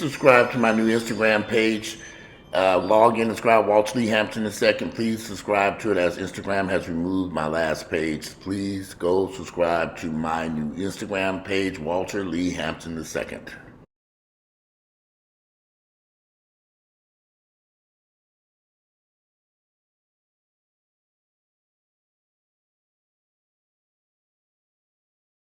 subscribe to my new Instagram page. Log in and subscribe, Walter Lee Hampton II. Please subscribe to it, as Instagram has removed my last page. Please go subscribe to my new Instagram page, Walter Lee Hampton II.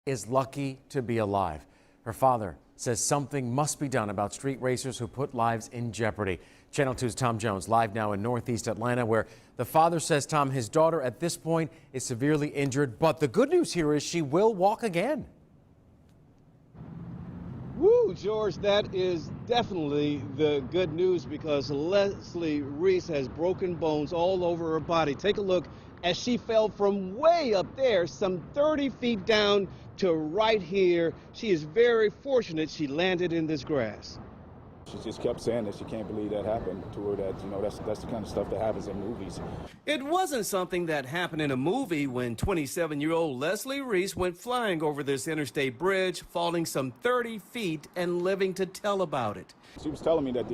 Is lucky to be alive. Her father says something must be done about street racers who put lives in jeopardy. Channel 2's Tom Jones live now in Northeast Atlanta, where the father says, Tom, his daughter at this point is severely injured, but the good news here is she will walk again. Woo, George, that is definitely the good news, because Leslie Reese has broken bones all over her body. Take a look as she fell from way up there, some 30 feet down to right here. She is very fortunate she landed in this grass. She just kept saying that she can't believe that happened to her, that, you know, that's the kind of stuff that happens in movies. It wasn't something that happened in a movie when 27-year-old Leslie Reese went flying over this interstate bridge, falling some 30 feet and living to tell about it. She was telling me that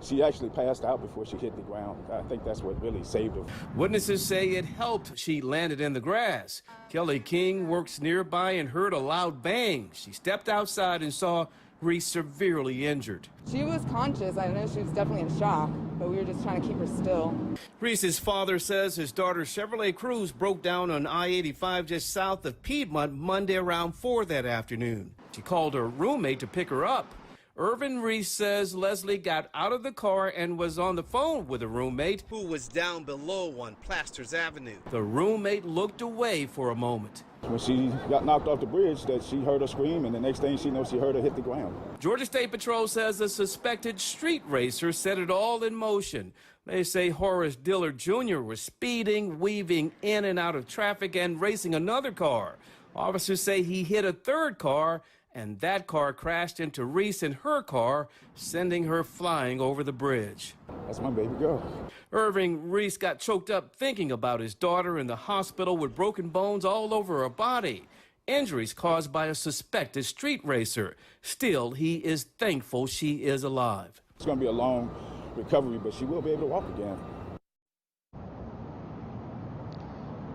she actually passed out before she hit the ground. I think that's what really saved her. Witnesses say it helped she landed in the grass. Kelly King works nearby and heard a loud bang. She stepped outside and saw Reese severely injured. She was conscious. I know she was definitely in shock, but we were just trying to keep her still. Reese's father says his daughter's Chevrolet Cruz broke down on I-85 just south of Piedmont Monday around 4 that afternoon. She called her roommate to pick her up. Irvin Reese says Leslie got out of the car and was on the phone with a roommate who was down below on Plasters Avenue. The roommate looked away for a moment. When she got knocked off the bridge, that she heard her scream, and the next thing she knows, she heard her hit the ground. Georgia State Patrol says a suspected street racer set it all in motion. They say Horace Dillard Jr. was speeding, weaving in and out of traffic, and racing another car. Officers say he hit a third car, and that car crashed into Reese in her car, sending her flying over the bridge. That's my baby girl. Irving Reese got choked up thinking about his daughter in the hospital with broken bones all over her body. Injuries caused by a suspected street racer. Still, he is thankful she is alive. It's going to be a long recovery, but she will be able to walk again.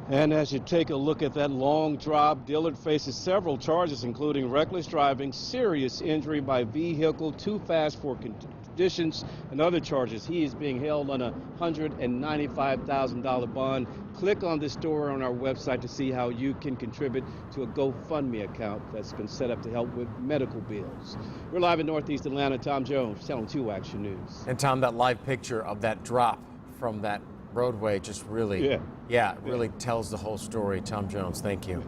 And as you take a look at that long drop, Dillard faces several charges, including reckless driving, serious injury by vehicle, too fast for conditions, and other charges. He is being held on a $195,000 bond. Click on this story on our website to see how you can contribute to a GoFundMe account that's been set up to help with medical bills. We're live in Northeast Atlanta. Tom Jones, Channel 2 Action News. And Tom, that live picture of that drop from that roadway just really, really tells the whole story. Tom Jones, thank you.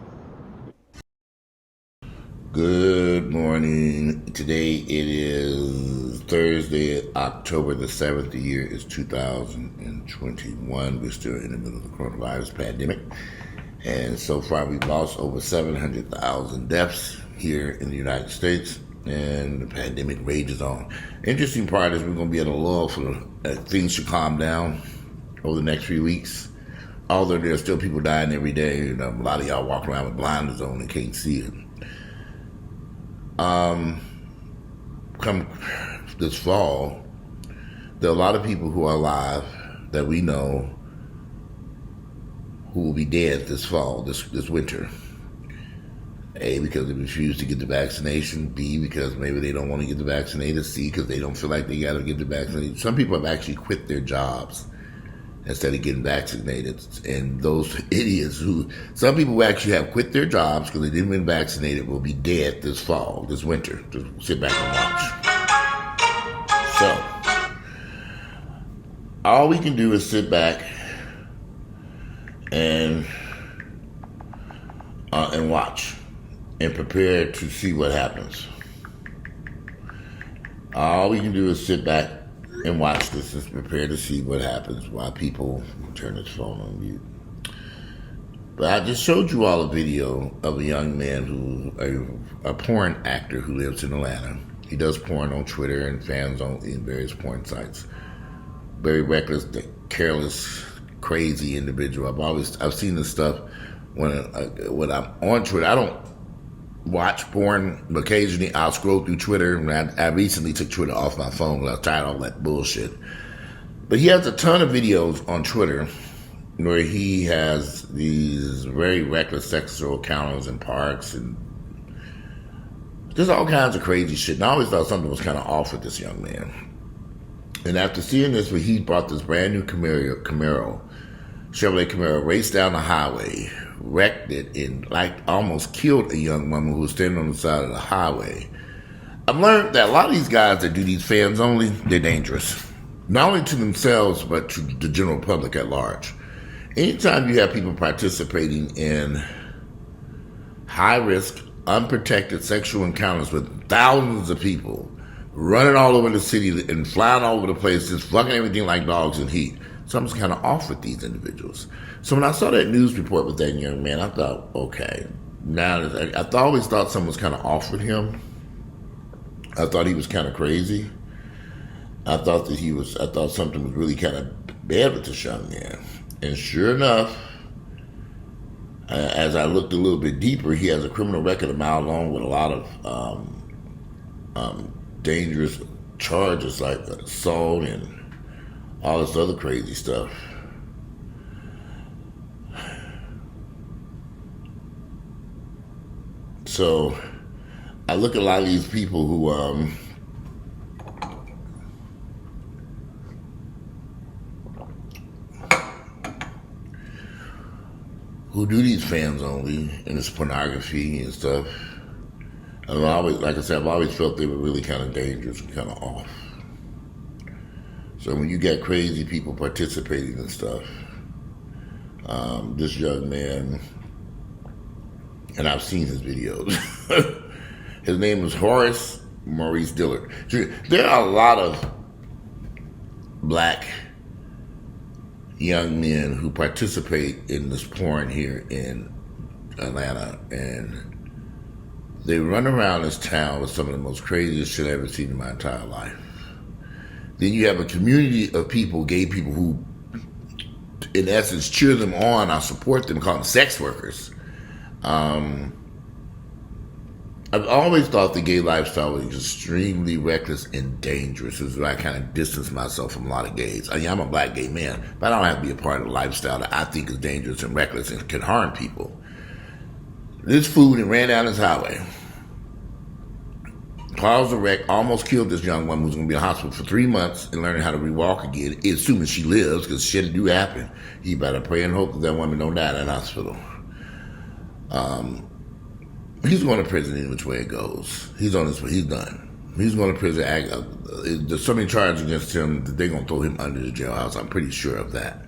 Good morning. Today it is Thursday, October the 7th. The year is 2021. We're still in the middle of the coronavirus pandemic. And so far we've lost over 700,000 deaths here in the United States. And the pandemic rages on. Interesting part is we're going to be at a lull for things to calm down over the next few weeks. Although there's still people dying every day. You know, a lot of y'all walk around with blinders on and can't see it. Come this fall, there are a lot of people who are alive that we know who will be dead this fall, this winter. A, because they refuse to get the vaccination. B, because maybe they don't want to get the vaccinated. C, because they don't feel like they got to get the vaccinated. Some people have actually quit their jobs instead of getting vaccinated. And those idiots some people who actually have quit their jobs because they didn't get vaccinated will be dead this fall, this winter. Just sit back and watch. So, all we can do is sit back and watch and prepare to see what happens. All we can do is sit back and watch this and prepare to see what happens while people turn his phone on mute. But I just showed you all a video of a young man a porn actor who lives in Atlanta. He does porn on Twitter and fans in various porn sites. Very reckless, careless, crazy individual. I've seen this stuff when I'm on Twitter. watch porn. Occasionally, I'll scroll through Twitter. And I recently took Twitter off my phone because I was tired of all that bullshit. But he has a ton of videos on Twitter where he has these very reckless sexual encounters in parks and just all kinds of crazy shit. And I always thought something was kind of off with this young man. And after seeing this, where he brought this brand new Chevrolet Camaro, raced down the highway, wrecked it, and almost killed a young woman who was standing on the side of the highway. I've learned that a lot of these guys that do these fans only, they're dangerous. Not only to themselves, but to the general public at large. Anytime you have people participating in high-risk, unprotected sexual encounters with thousands of people, running all over the city and flying all over the place, just fucking everything like dogs in heat, something's kind of off with these individuals. So when I saw that news report with that young man, I thought, okay, now I always thought something was kind of off with him. I thought he was kind of crazy. I thought something was really kind of bad with this young man. And sure enough, as I looked a little bit deeper, he has a criminal record a mile long with a lot of dangerous charges like assault and all this other crazy stuff. So I look at a lot of these people who do these fans only and this pornography and stuff. And I've always felt they were really kind of dangerous and kind of off. So when you get crazy people participating in stuff, this young man, and I've seen his videos, his name is Horace Maurice Dillard. There are a lot of black young men who participate in this porn here in Atlanta, and they run around this town with some of the most craziest shit I've ever seen in my entire life. Then you have a community of people, gay people, who, in essence, cheer them on or support them, call them sex workers. I've always thought the gay lifestyle was extremely reckless and dangerous. This is where I kind of distance myself from a lot of gays. I mean, I'm a black gay man, but I don't have to be a part of a lifestyle that I think is dangerous and reckless and can harm people. This fool ran down this highway, caused a wreck, almost killed this young woman who's going to be in the hospital for 3 months and learning how to rewalk again, assuming she lives, because shit do happen. You better pray and hope that that woman don't die in that hospital. He's going to prison in which way it goes. He's on his way. He's done. He's going to prison. There's so many charges against him that they're going to throw him under the jailhouse. I'm pretty sure of that.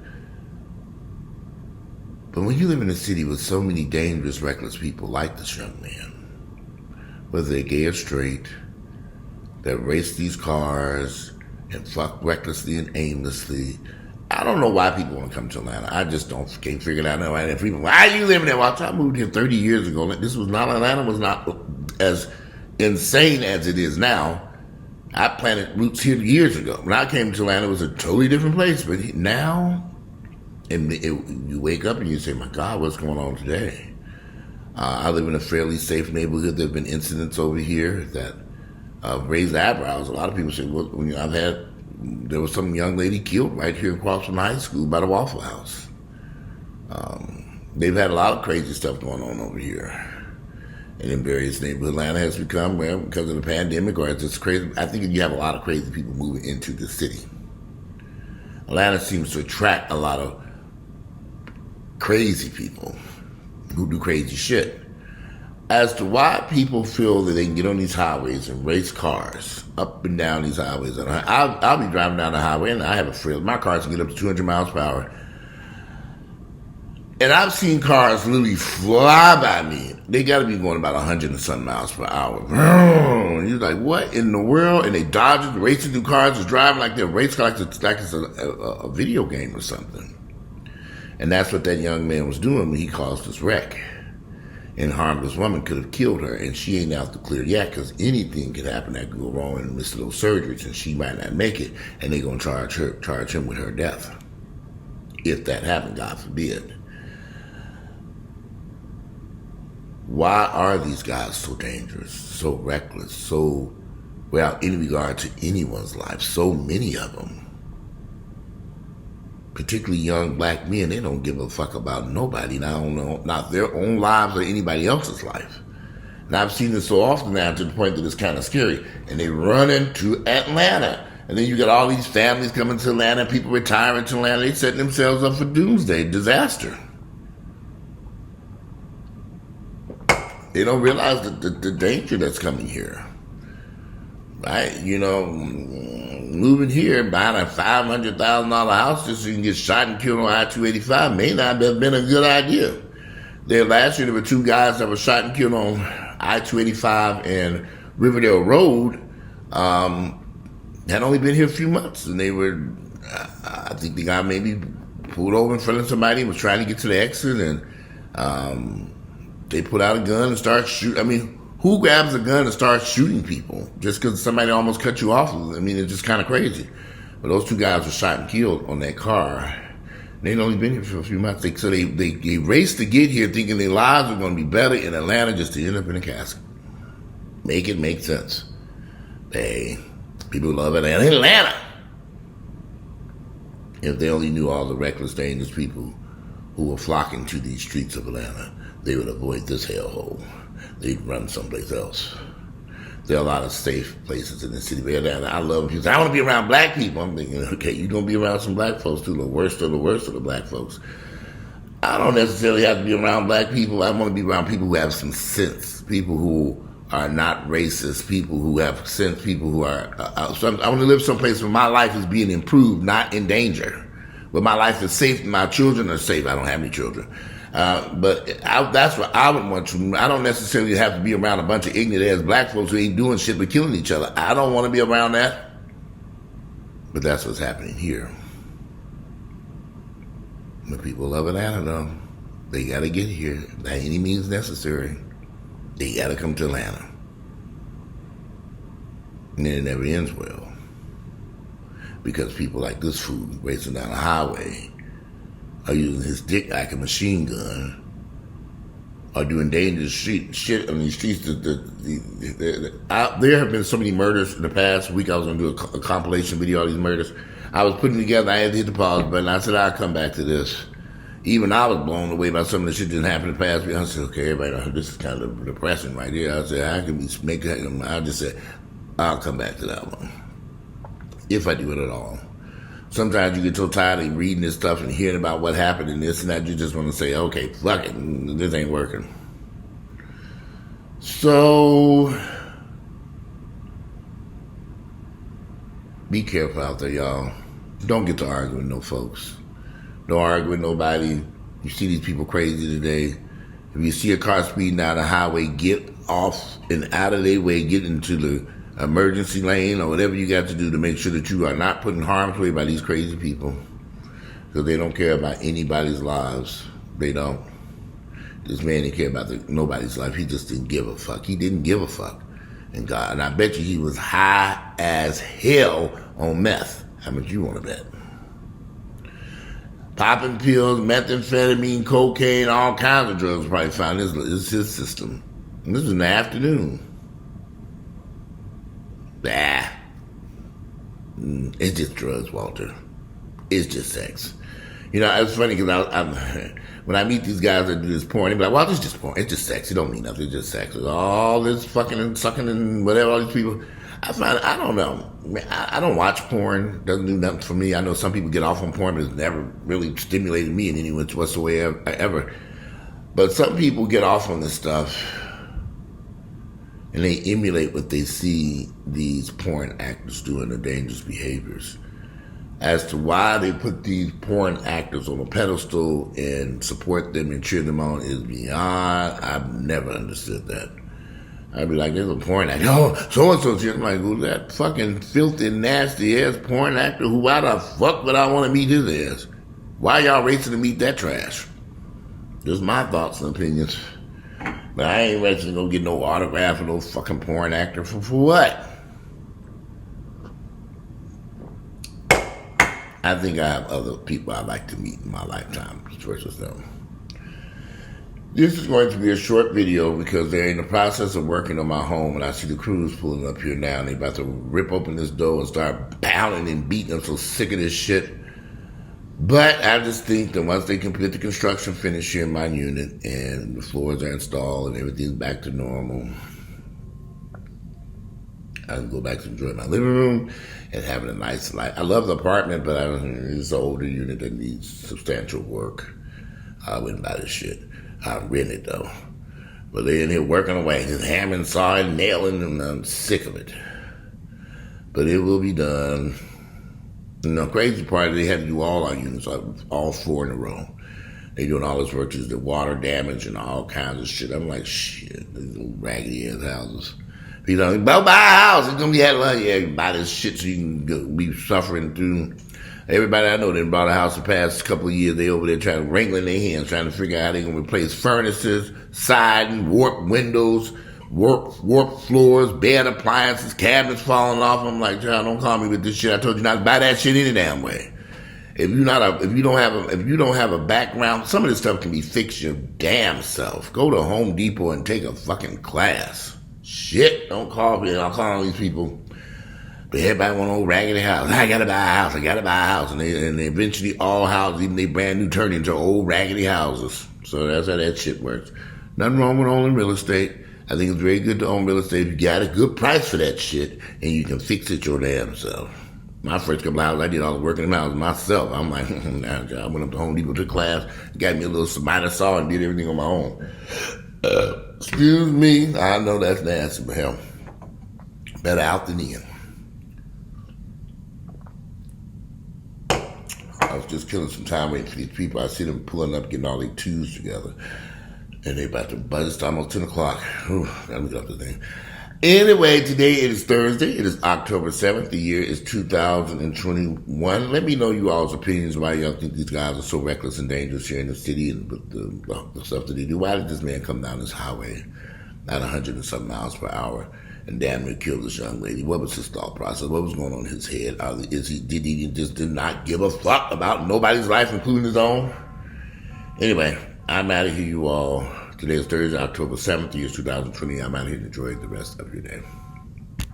But when you live in a city with so many dangerous, reckless people like this young man, whether they're gay or straight, that race these cars and fuck recklessly and aimlessly, I don't know why people want to come to Atlanta. I just can't figure it out. No, and people, why are you living there? Well, I moved here 30 years ago. Atlanta was not as insane as it is now. I planted roots here years ago. When I came to Atlanta, it was a totally different place. But now, you wake up and you say, my God, what's going on today? I live in a fairly safe neighborhood. There have been incidents over here that raised eyebrows. A lot of people say, well, there was some young lady killed right here across from high school by the Waffle House. They've had a lot of crazy stuff going on over here. And in various neighborhoods, Atlanta has become, well, because of the pandemic, or it's just crazy. I think you have a lot of crazy people moving into the city. Atlanta seems to attract a lot of crazy people who do crazy shit. As to why people feel that they can get on these highways and race cars up and down these highways. And I'll be driving down the highway and I have a frill. My cars can get up to 200 miles per hour. And I've seen cars literally fly by me. They got to be going about 100 and something miles per hour. And you're like, what in the world? And they dodging, racing through cars, just driving like they're a race car, like it's a video game or something. And that's what that young man was doing when he caused this wreck. And harmed this woman, could have killed her, and she ain't out the clear yet, because anything could happen that could go wrong in the midst of those surgeries, and she might not make it, and they're going to charge him with her death. If that happened, God forbid. Why are these guys so dangerous, so reckless, so without any regard to anyone's life? So many of them. Particularly young black men, they don't give a fuck about nobody, not their own lives or anybody else's life. And I've seen this so often now to the point that it's kind of scary. And they run into Atlanta. And then you got all these families coming to Atlanta, people retiring to Atlanta. They setting themselves up for doomsday, disaster. They don't realize the danger that's coming here. Right? You know, moving here, buying a $500,000 house just so you can get shot and killed on I-85 may not have been a good idea. Last year, there were 2 guys that were shot and killed on I-285 and Riverdale Road. Had only been here a few months, and they were, I think the guy maybe pulled over in front of somebody and was trying to get to the exit, and they put out a gun and started shooting. I mean, who grabs a gun and starts shooting people just because somebody almost cut you off? I mean, it's just kind of crazy. But those 2 guys were shot and killed on that car. They'd only been here for a few months. So they raced to get here thinking their lives were going to be better in Atlanta just to end up in a casket. Make it make sense. People love Atlanta. If they only knew all the reckless, dangerous people who were flocking to these streets of Atlanta, they would avoid this hellhole. They'd run someplace else. There are a lot of safe places in the city of Atlanta. I love people say, I want to be around black people. I'm thinking, okay, you're going to be around some black folks too, the worst of the black folks. I don't necessarily have to be around black people. I want to be around people who have some sense, people who are not racist, people who have sense, people who are... I want to live someplace where my life is being improved, not in danger. Where my life is safe and my children are safe. I don't have any children. But that's what I would want to. I don't necessarily have to be around a bunch of ignorant-ass black folks who ain't doing shit but killing each other. I don't want to be around that. But that's what's happening here. The people love Atlanta, though. They got to get here by any means necessary. They got to come to Atlanta. And then it never ends well. Because people like this fool racing down the highway are using his dick like a machine gun, are doing dangerous shit on these streets. There have been so many murders in the past week. I was going to do a compilation video of these murders. I was putting together, I had to hit the pause button. I said, I'll come back to this. Even I was blown away by some of the shit that happened in the past week. I said, okay, everybody, this is kind of depressing right here. I said, I can be making, I just said, I'll come back to that one. If I do it at all. Sometimes you get so tired of reading this stuff and hearing about what happened and this and that, you just want to say, okay, fuck it, this ain't working. So, be careful out there, y'all. Don't get to argue with no folks. Don't argue with nobody. You see these people crazy today. If you see a car speeding down the highway, get off and out of their way, get into the emergency lane or whatever you got to do to make sure that you are not put in harm's way by these crazy people, because they don't care about anybody's lives. They don't. This man didn't care about nobody's life. He just didn't give a fuck. He didn't give a fuck. And God, and I bet you he was high as hell on meth. How much you want to bet? Popping pills, methamphetamine, cocaine, all kinds of drugs probably found. This is his system. And this was in the afternoon. It's just drugs, Walter. It's just sex. You know, it's funny because when I meet these guys that do this porn, they be like, well, it's just porn. It's just sex. It don't mean nothing. It's just sex. It's all this fucking and sucking and whatever, all these people. I don't know. I don't watch porn. Doesn't do nothing for me. I know some people get off on porn, but it's never really stimulated me in any way whatsoever. But some people get off on this stuff and they emulate what they see these porn actors doing, the dangerous behaviors. As to why they put these porn actors on a pedestal and support them and cheer them on is beyond. I've never understood that. I'd be like, there's a porn actor. Oh, so-and-so. I'm like, who's that fucking filthy, nasty-ass porn actor? Why the fuck would I want to meet his ass? Why y'all racing to meet that trash? Just my thoughts and opinions. But I ain't ready to go get no autograph of no fucking porn actor. For what? I think I have other people I'd like to meet in my lifetime versus them. This is going to be a short video because they're in the process of working on my home, and I see the crews pulling up here now, and they're about to rip open this door and start pounding and beating. I'm so sick of this shit. But I just think that once they complete the construction finish here in my unit and the floors are installed and everything's back to normal, I can go back to enjoy my living room and having a nice life. I love the apartment, but it's an older unit that needs substantial work. I wouldn't buy this shit. I rent it though. But they're in here working away, just hammering, sawing, nailing, and I'm sick of it. But it will be done. And the crazy part is they had to do all our units, all 4 in a row. They doing all this work to the water damage and all kinds of shit. I'm like, shit, these little raggedy ass houses. People are like, buy a house. It's gonna be had money. Yeah, buy this shit so you can go, be suffering through. Everybody I know that bought a house the past couple of years, they over there trying to wrangling their hands, trying to figure out how they're gonna replace furnaces, siding, warped windows, warped floors, bed appliances, cabinets falling off. I'm like, John, don't call me with this shit. I told you not to buy that shit any damn way. If you don't have a background, some of this stuff can be fixed your damn self. Go to Home Depot and take a fucking class. Shit, don't call me. I'll call these people. But everybody want an old raggedy house. I gotta buy a house. I gotta buy a house. And they eventually all houses, even they brand new, turn into old raggedy houses. So that's how that shit works. Nothing wrong with owning real estate. I think it's very good to own real estate. You got a good price for that shit, and you can fix it your damn self. My first couple of houses, I did all the work in the house myself. I'm like, nah, I went up to Home Depot, took class, got me a little miter saw, and did everything on my own. Excuse me, I know that's nasty, but hell, better out than in. I was just killing some time waiting for these people. I see them pulling up, getting all their twos together. And they about to buzz. It's almost 10 o'clock. Ooh, gotta get up the thing. Anyway, today it is Thursday. It is October 7th. The year is 2021. Let me know you all's opinions why y'all think these guys are so reckless and dangerous here in the city and the stuff that they do. Why did this man come down this highway at 100 and something miles per hour and damn near kill this young lady? What was his thought process? What was going on in his head? Did he just not give a fuck about nobody's life, including his own? Anyway, I'm out of here, you all. Today is Thursday, October 7th, the year 2020. I'm out here to enjoy the rest of your day.